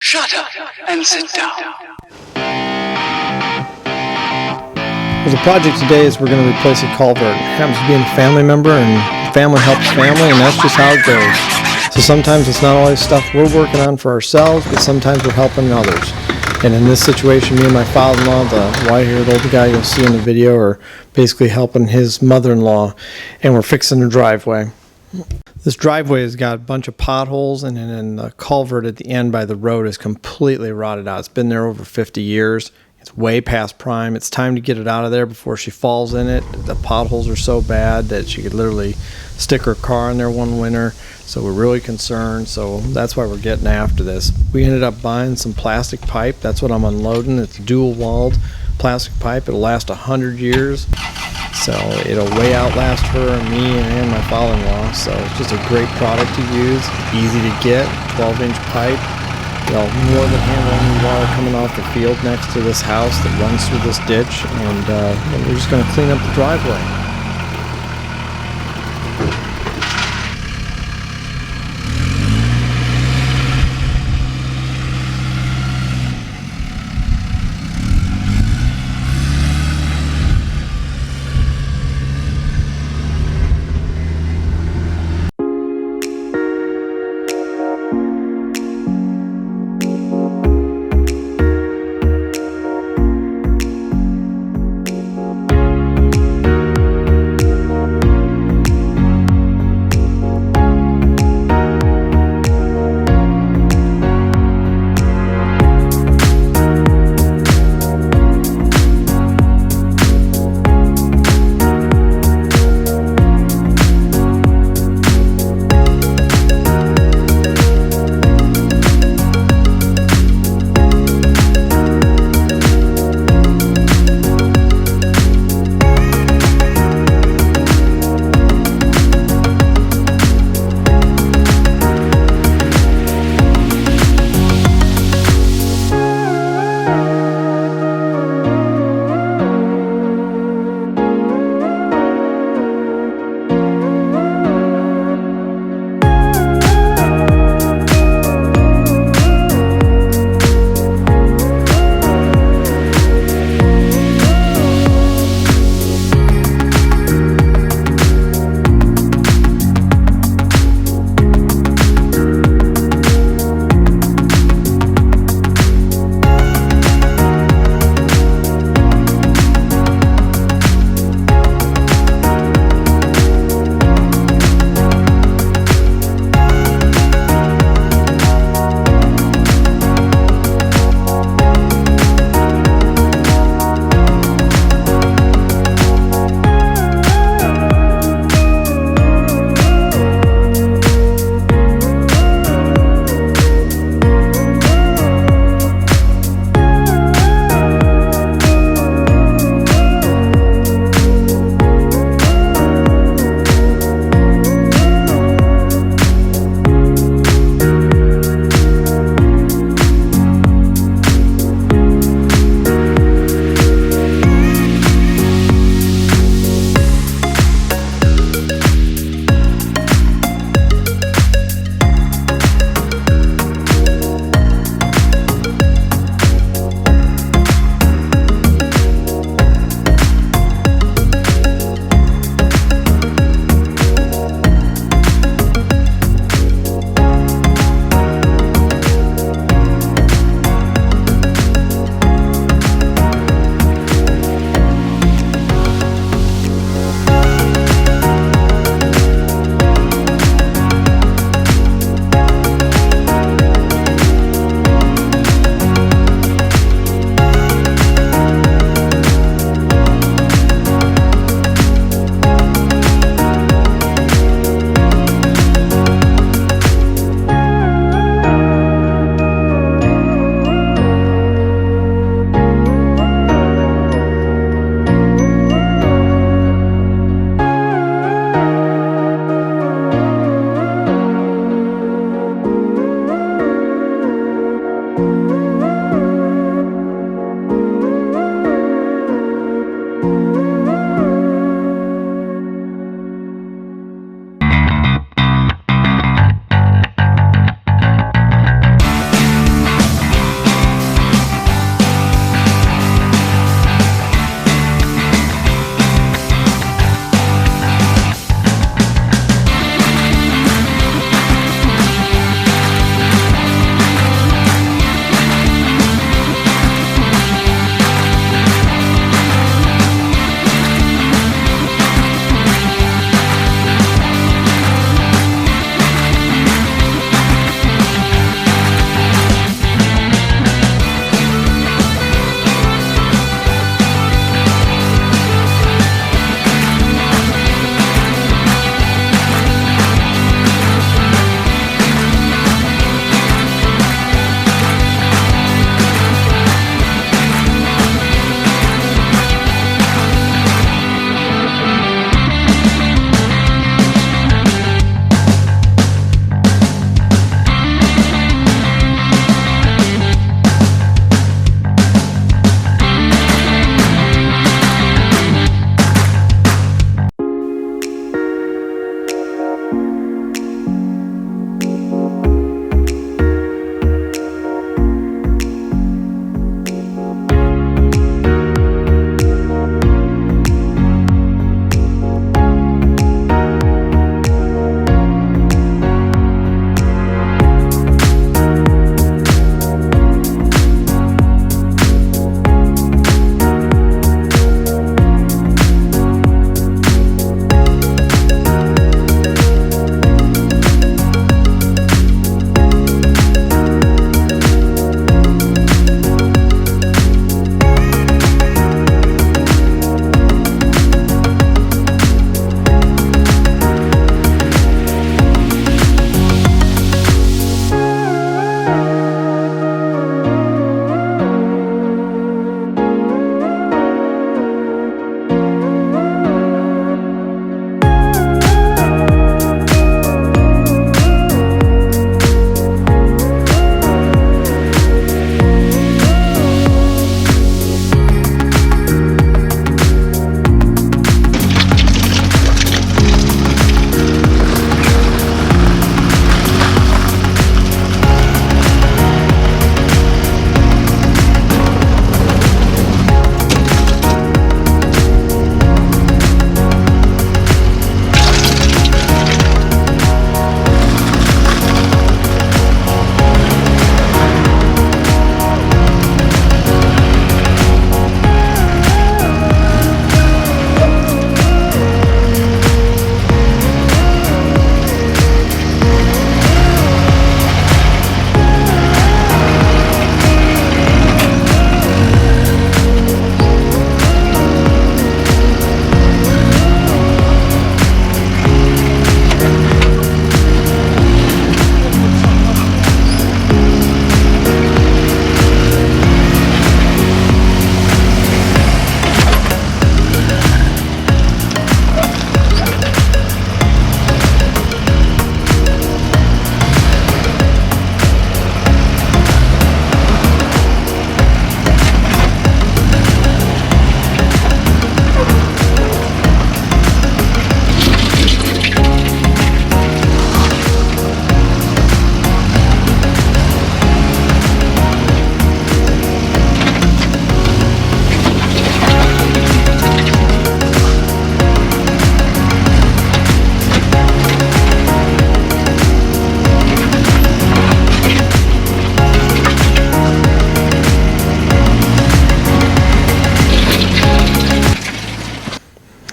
Shut up and sit down. Well, the project today is we're going to replace a culvert. It happens to be a family member, and family helps family, and that's just how it goes. So sometimes it's not always stuff we're working on for ourselves, but sometimes we're helping others. And in this situation, me and my father-in-law, the white-haired old guy you'll see in the video, are basically helping his mother-in-law, and we're fixing the driveway. This driveway has got a bunch of potholes, and then the culvert at the end by the road is completely rotted out. It's been there over 50 years. It's way past prime. It's time to get it out of there before she falls in it. The potholes are so bad that she could literally stick her car in there one winter. So we're really concerned. So that's why we're getting after this. We ended up buying some plastic pipe. That's what I'm unloading. It's dual-walled plastic pipe. It'll last 100 years. So it'll way outlast her and me and my father-in-law. So it's just a great product to use. Easy to get. 12-inch pipe. More than handling the water coming off the field next to this house that runs through this ditch, and we're just going to clean up the driveway.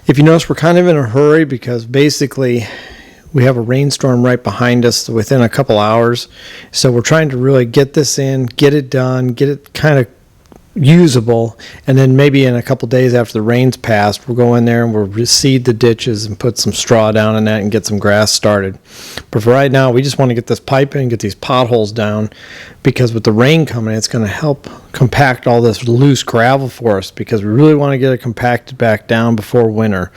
If you notice, we're kind of in a hurry because basically we have a rainstorm right behind us within a couple hours. So we're trying to really get this in, get it done, get it kind of usable, and then maybe in a couple days after the rain's passed, we'll go in there and we'll reseed the ditches and put some straw down in that and get some grass started. But for right now, we just want to get this pipe in, get these potholes down, because with the rain coming, it's going to help compact all this loose gravel for us, because we really want to get it compacted back down before winter,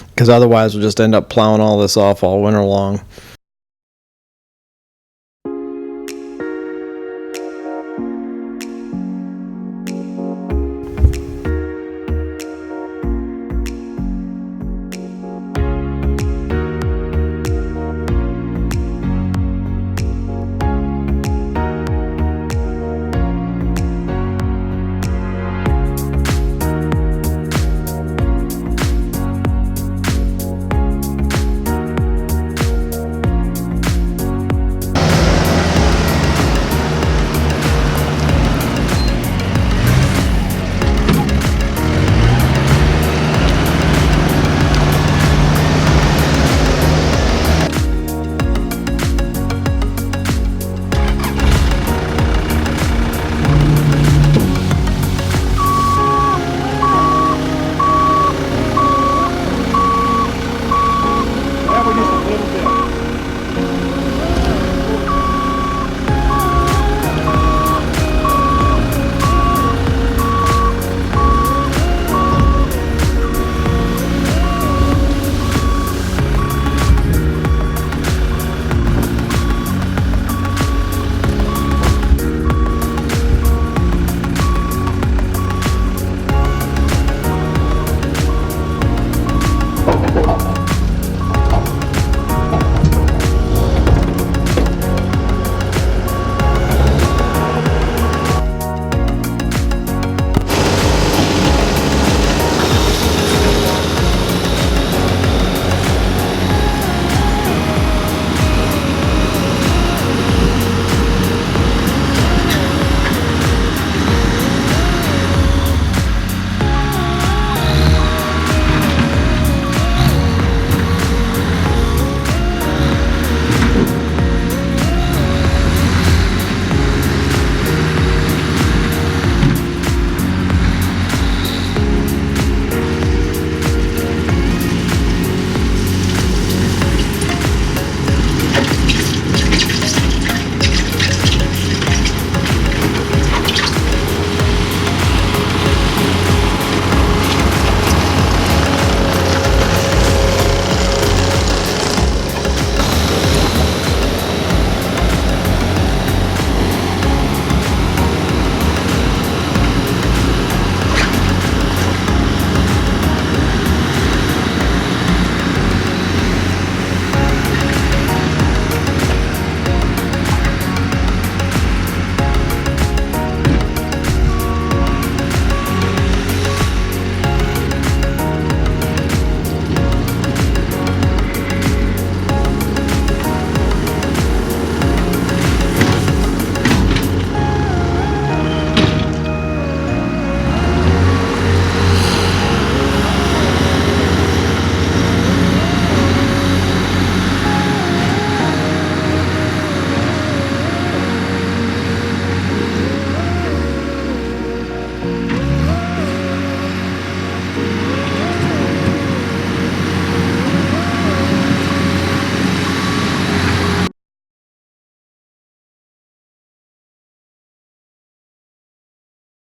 because otherwise we'll just end up plowing all this off all winter long.